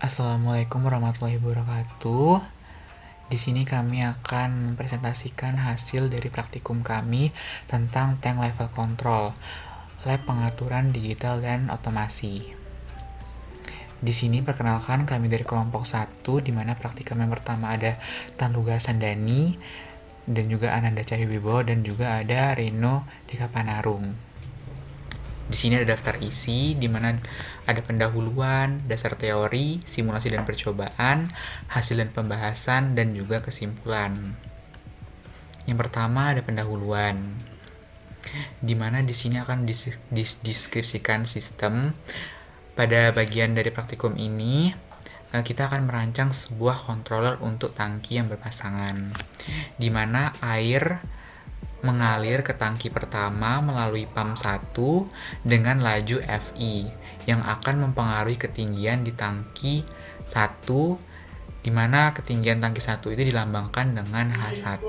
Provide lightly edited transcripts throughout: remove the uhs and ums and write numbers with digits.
Assalamualaikum warahmatullahi wabarakatuh. Di sini kami akan mempresentasikan hasil dari praktikum kami tentang tank level control, lab pengaturan digital dan otomasi. Di sini perkenalkan kami dari kelompok 1, di mana praktikum yang pertama ada Tanluga Sandani dan juga Ananda Cahyowibowo dan juga ada Reno Dika Panarung. Di sini ada daftar isi, di mana ada pendahuluan, dasar teori, simulasi dan percobaan, hasil dan pembahasan, dan juga kesimpulan. Yang pertama ada pendahuluan, di mana di sini akan dideskripsikan sistem. Pada bagian dari praktikum ini, kita akan merancang sebuah controller untuk tangki yang berpasangan, di mana air mengalir ke tangki pertama melalui pump 1 dengan laju Fi yang akan mempengaruhi ketinggian di tangki 1, di mana ketinggian tangki 1 itu dilambangkan dengan H1,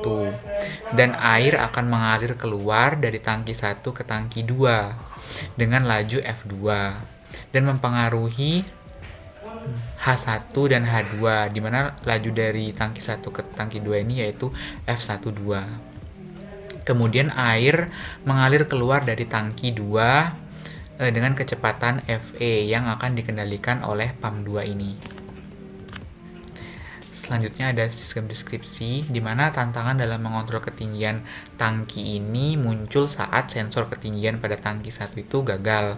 dan air akan mengalir keluar dari tangki 1 ke tangki 2 dengan laju F2 dan mempengaruhi H1 dan H2, di mana laju dari tangki 1 ke tangki 2 ini yaitu F12. Kemudian air mengalir keluar dari tangki 2 dengan kecepatan Fe yang akan dikendalikan oleh pump 2 ini. Selanjutnya ada sistem deskripsi, di mana tantangan dalam mengontrol ketinggian tangki ini muncul saat sensor ketinggian pada tangki 1 itu gagal,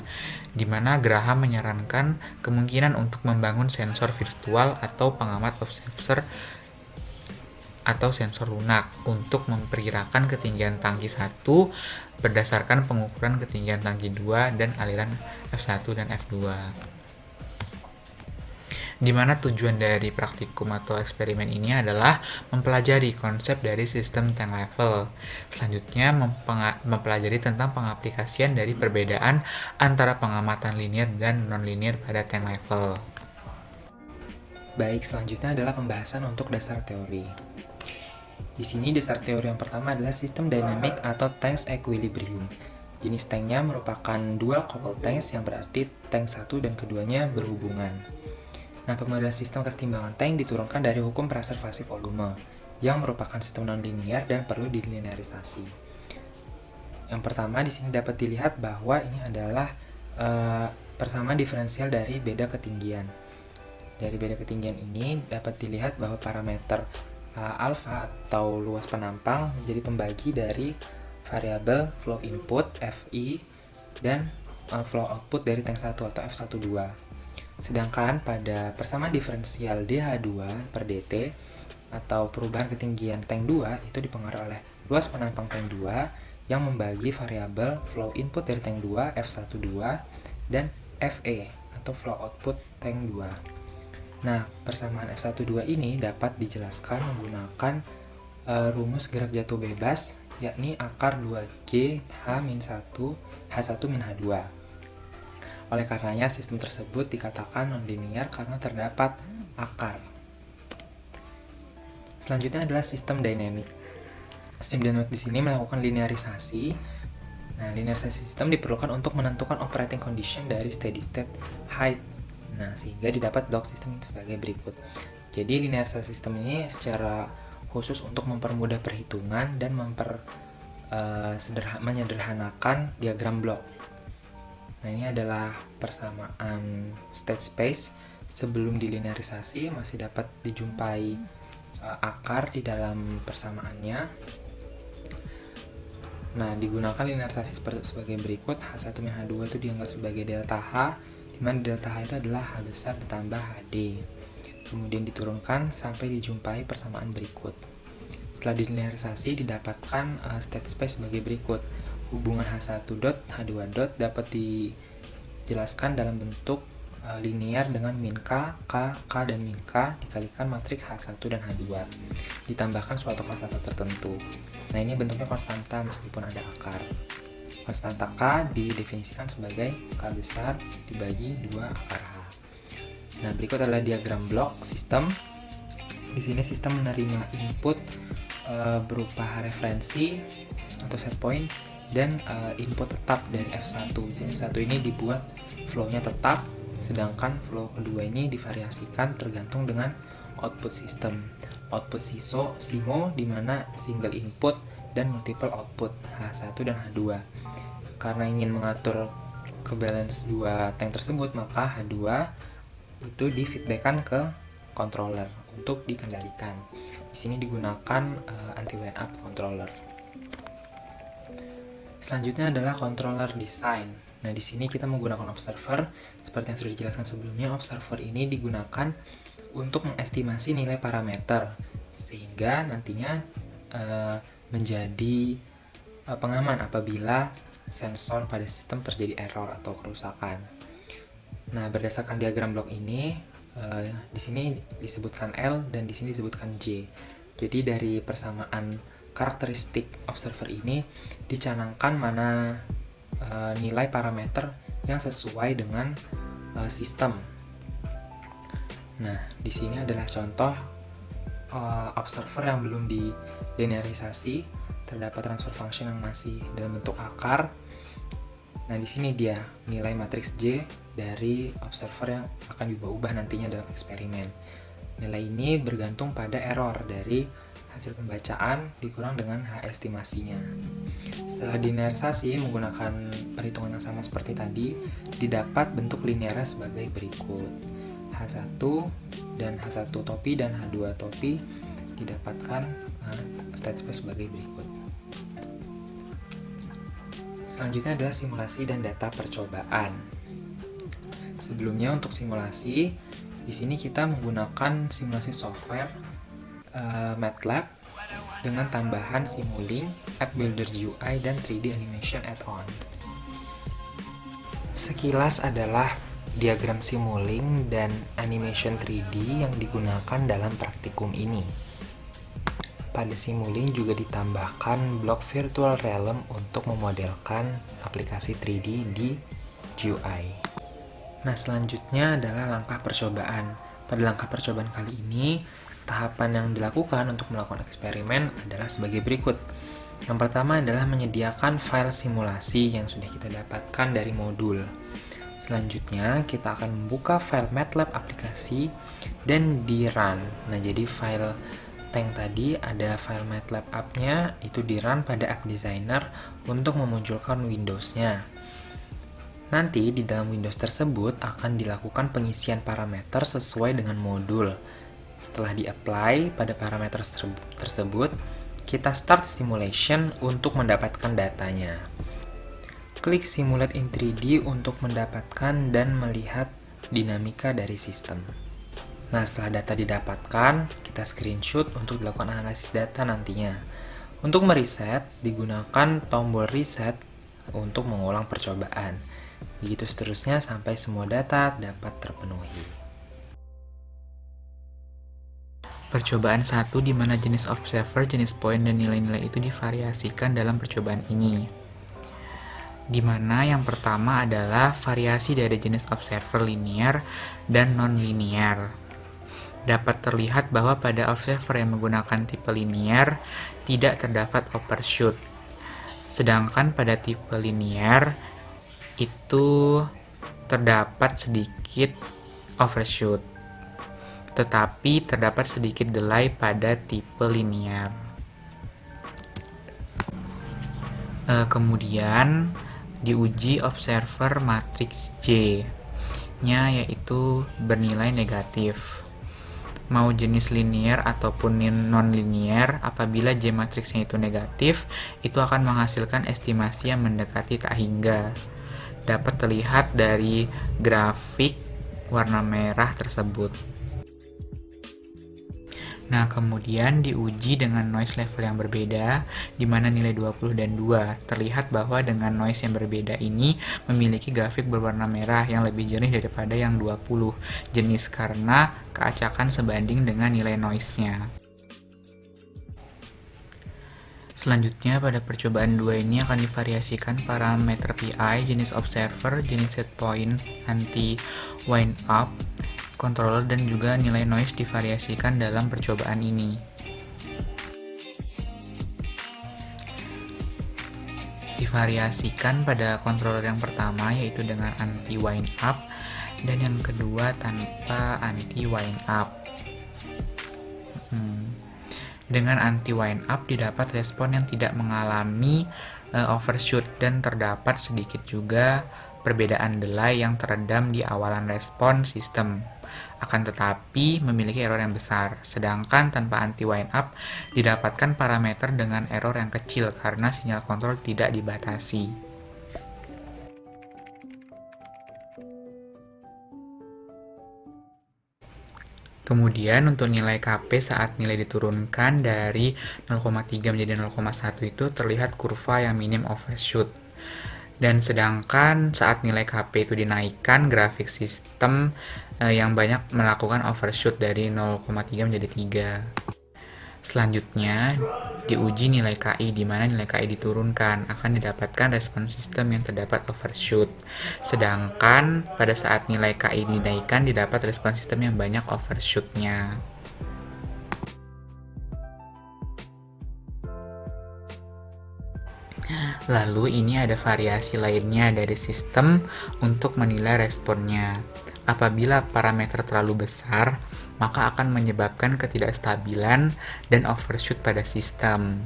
di mana Graham menyarankan kemungkinan untuk membangun sensor virtual atau pengamat observer atau sensor lunak untuk memperkirakan ketinggian tangki 1 berdasarkan pengukuran ketinggian tangki 2 dan aliran F1 dan F2. Di mana tujuan dari praktikum atau eksperimen ini adalah mempelajari konsep dari sistem tank level. Selanjutnya mempelajari tentang pengaplikasian dari perbedaan antara pengamatan linear dan non-linear pada tank level. Baik, selanjutnya adalah pembahasan untuk dasar teori. Di sini dasar teori yang pertama adalah sistem dynamic atau tanks equilibrium. Jenis tanknya merupakan dual coupled tanks, yang berarti tank satu dan keduanya berhubungan. Nah, pemodelan sistem kesetimbangan tank diturunkan dari hukum preservasi volume, yang merupakan sistem non-linear dan perlu dilinearisasi. Yang pertama di sini dapat dilihat bahwa ini adalah persamaan diferensial dari beda ketinggian. Dari beda ketinggian ini dapat dilihat bahwa parameter alfa atau luas penampang menjadi pembagi dari variabel flow input Fi dan flow output dari tank 1 atau F12. Sedangkan pada persamaan diferensial dH2 per dt atau perubahan ketinggian tank 2 itu dipengaruhi oleh luas penampang tank 2 yang membagi variabel flow input dari tank 2 F12 dan Fe atau flow output tank 2. Nah, persamaan F12 ini dapat dijelaskan menggunakan rumus gerak jatuh bebas, yakni akar 2G H-1 H1-H2. Oleh karenanya, sistem tersebut dikatakan non-linear karena terdapat akar. Selanjutnya adalah sistem dynamic. Sistem dynamic di sini melakukan linearisasi. Nah, linearisasi sistem diperlukan untuk menentukan operating condition dari steady state height. Nah, sehingga didapat blok sistem sebagai berikut. Jadi, linearisasi sistem ini secara khusus untuk mempermudah perhitungan dan menyederhanakan diagram blok. Nah, ini adalah persamaan state space. Sebelum dilinearisasi masih dapat dijumpai akar di dalam persamaannya. Nah, digunakan linearisasi sebagai berikut. H1-H2 itu dianggap sebagai delta H, di mana delta H itu adalah H besar ditambah HD. Kemudian diturunkan sampai dijumpai persamaan berikut. Setelah dilinearisasi didapatkan state space sebagai berikut. Hubungan H1 dot H2 dot dapat dijelaskan dalam bentuk linear dengan min K, K dan min K dikalikan matriks H1 dan H2 ditambahkan suatu konstanta tertentu. Nah, ini bentuknya konstanta meskipun ada akar. Konstanta K didefinisikan sebagai K besar dibagi 2 akar H. Nah, berikut adalah diagram blok sistem. Di sini sistem menerima input berupa referensi atau set point dan input tetap dari F1. F1 ini dibuat flow-nya tetap Sedangkan flow kedua ini divariasikan tergantung dengan output system. Output SIMO di mana single input dan multiple output H1 dan H2. Karena ingin mengatur kebalance dua tank tersebut, maka H2 itu di-feedbackkan ke controller untuk dikendalikan. Di sini digunakan anti-wind up controller. Selanjutnya adalah controller design. Nah, di sini kita menggunakan observer. Seperti yang sudah dijelaskan sebelumnya, observer ini digunakan untuk mengestimasi nilai parameter sehingga nantinya menjadi pengaman apabila sensor pada sistem terjadi error atau kerusakan. Nah, berdasarkan diagram blok ini, di sini disebutkan L dan di sini disebutkan J. Jadi dari persamaan karakteristik observer ini dicanangkan mana nilai parameter yang sesuai dengan sistem. Nah, di sini adalah contoh observer yang belum dilinearisasi. Terdapat transfer function yang masih dalam bentuk akar. Nah, di sini dia nilai matriks J dari observer yang akan diubah-ubah nantinya dalam eksperimen. Nilai ini bergantung pada error dari hasil pembacaan dikurang dengan H estimasinya. Setelah dilinearisasi menggunakan perhitungan yang sama seperti tadi, didapat bentuk linearnya sebagai berikut. H1 dan H1 topi dan H2 topi didapatkan state space sebagai berikut. Selanjutnya adalah simulasi dan data percobaan. Sebelumnya untuk simulasi, di sini kita menggunakan simulasi software MATLAB dengan tambahan Simulink, App Builder GUI, dan 3D Animation Add-on. Sekilas adalah diagram Simulink dan animation 3D yang digunakan dalam praktikum ini. Pada Simulink juga ditambahkan blok virtual realm untuk memodelkan aplikasi 3D di GUI. Nah, selanjutnya adalah langkah percobaan. Pada langkah percobaan kali ini, tahapan yang dilakukan untuk melakukan eksperimen adalah sebagai berikut. Yang pertama adalah menyediakan file simulasi yang sudah kita dapatkan dari modul. Selanjutnya, kita akan membuka file MATLAB aplikasi dan di-run. Nah, jadi file tank tadi ada file MATLAB app-nya, itu di-run pada App Designer untuk memunculkan Windows-nya. Nanti di dalam Windows tersebut akan dilakukan pengisian parameter sesuai dengan modul. Setelah di-apply pada parameter tersebut, kita start simulation untuk mendapatkan datanya. Klik Simulate in 3D untuk mendapatkan dan melihat dinamika dari sistem. Nah, setelah data didapatkan, kita screenshot untuk dilakukan analisis data nantinya. Untuk mereset, digunakan tombol reset untuk mengulang percobaan. Begitu seterusnya sampai semua data dapat terpenuhi. Percobaan 1 di mana jenis observer, jenis point, dan nilai-nilai itu divariasikan dalam percobaan ini. Di mana yang pertama adalah variasi dari jenis observer linear dan non-linear. Dapat terlihat bahwa pada observer yang menggunakan tipe linear tidak terdapat overshoot. Sedangkan pada tipe linear itu terdapat sedikit overshoot. Tetapi terdapat sedikit delay pada tipe linear. Kemudian diuji observer matriks J-nya yaitu bernilai negatif. Mau jenis linear ataupun non-linear, apabila J matriksnya itu negatif, itu akan menghasilkan estimasi yang mendekati tak hingga. Dapat terlihat dari grafik warna merah tersebut. Nah, kemudian diuji dengan noise level yang berbeda, di mana nilai 20 dan 2. Terlihat bahwa dengan noise yang berbeda ini memiliki grafik berwarna merah yang lebih jernih daripada yang 20 jenis karena keacakan sebanding dengan nilai noise-nya. Selanjutnya, pada percobaan 2 ini akan divariasikan parameter PI, jenis observer, jenis set point, anti-wind up, controller, dan juga nilai noise divariasikan dalam percobaan ini. Divariasikan pada controller yang pertama yaitu dengan anti-wind up, Dan yang kedua, tanpa anti wind up. Dengan anti wind up didapat respon yang tidak mengalami overshoot dan terdapat sedikit juga perbedaan delay yang teredam di awalan respon sistem. Akan tetapi memiliki error yang besar. Sedangkan tanpa anti wind up didapatkan parameter dengan error yang kecil karena sinyal kontrol tidak dibatasi. Kemudian untuk nilai KP saat nilai diturunkan dari 0,3 menjadi 0,1 itu terlihat kurva yang minim overshoot. Dan sedangkan saat nilai KP itu dinaikkan, grafik sistem yang banyak melakukan overshoot dari 0,3 menjadi 3. Selanjutnya, diuji nilai KI, di mana nilai KI diturunkan, akan didapatkan respon sistem yang terdapat overshoot. Sedangkan pada saat nilai KI dinaikkan, didapat respon sistem yang banyak overshoot-nya. Lalu ini ada variasi lainnya dari sistem untuk menilai responnya. Apabila parameter terlalu besar, maka akan menyebabkan ketidakstabilan dan overshoot pada sistem.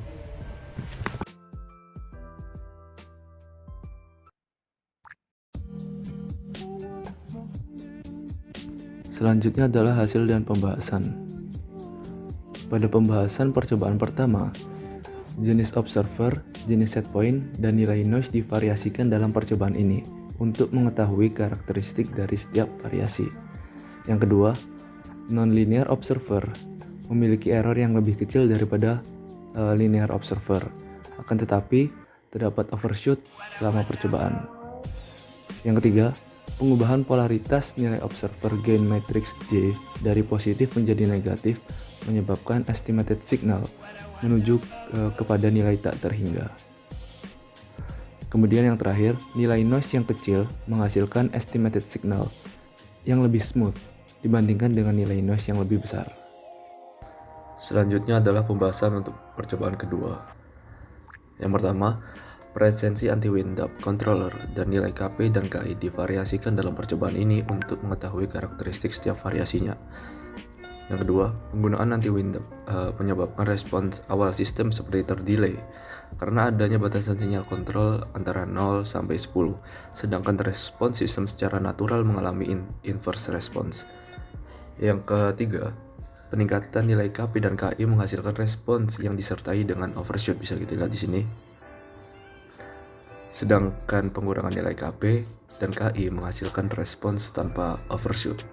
Selanjutnya adalah hasil dan pembahasan. Pada pembahasan percobaan pertama, jenis observer, jenis setpoint, dan nilai noise divariasikan dalam percobaan ini untuk mengetahui karakteristik dari setiap variasi. Yang kedua, non-linear observer memiliki error yang lebih kecil daripada linear observer. Akan tetapi, terdapat overshoot selama percobaan. Yang ketiga, pengubahan polaritas nilai observer gain matrix J dari positif menjadi negatif menyebabkan estimated signal menuju kepada nilai tak terhingga. Kemudian yang terakhir, nilai noise yang kecil menghasilkan estimated signal yang lebih smooth dibandingkan dengan nilai noise yang lebih besar. Selanjutnya adalah pembahasan untuk percobaan kedua. Yang pertama, presensi anti-wind up controller dan nilai KP dan KI divariasikan dalam percobaan ini untuk mengetahui karakteristik setiap variasinya. Yang kedua, penggunaan anti-wind up menyebabkan respons awal sistem seperti terdelay karena adanya batasan sinyal kontrol antara 0 sampai 10, sedangkan respons sistem secara natural mengalami inverse response. Yang ketiga, peningkatan nilai KP dan KI menghasilkan respons yang disertai dengan overshoot, bisa kita lihat di sini. Sedangkan pengurangan nilai KP dan KI menghasilkan respons tanpa overshoot.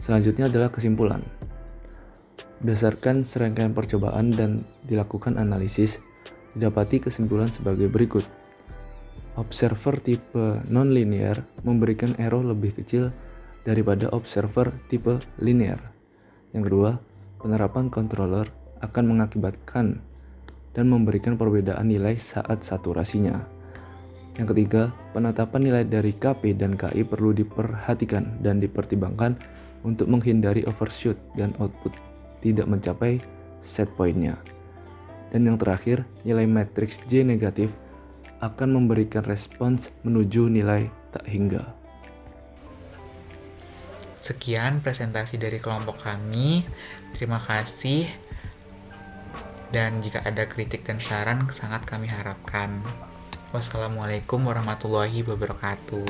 Selanjutnya adalah kesimpulan. Berdasarkan serangkaian percobaan dan dilakukan analisis, didapati kesimpulan sebagai berikut. Observer tipe non-linear memberikan error lebih kecil daripada observer tipe linear. Yang kedua, penerapan controller akan mengakibatkan dan memberikan perbedaan nilai saat saturasinya. Yang ketiga, penetapan nilai dari KP dan KI perlu diperhatikan dan dipertimbangkan untuk menghindari overshoot dan output tidak mencapai set point-nya. Dan yang terakhir, nilai matriks J negatif akan memberikan respons menuju nilai tak hingga. Sekian presentasi dari kelompok kami. Terima kasih. Dan jika ada kritik dan saran, sangat kami harapkan. Wassalamualaikum warahmatullahi wabarakatuh.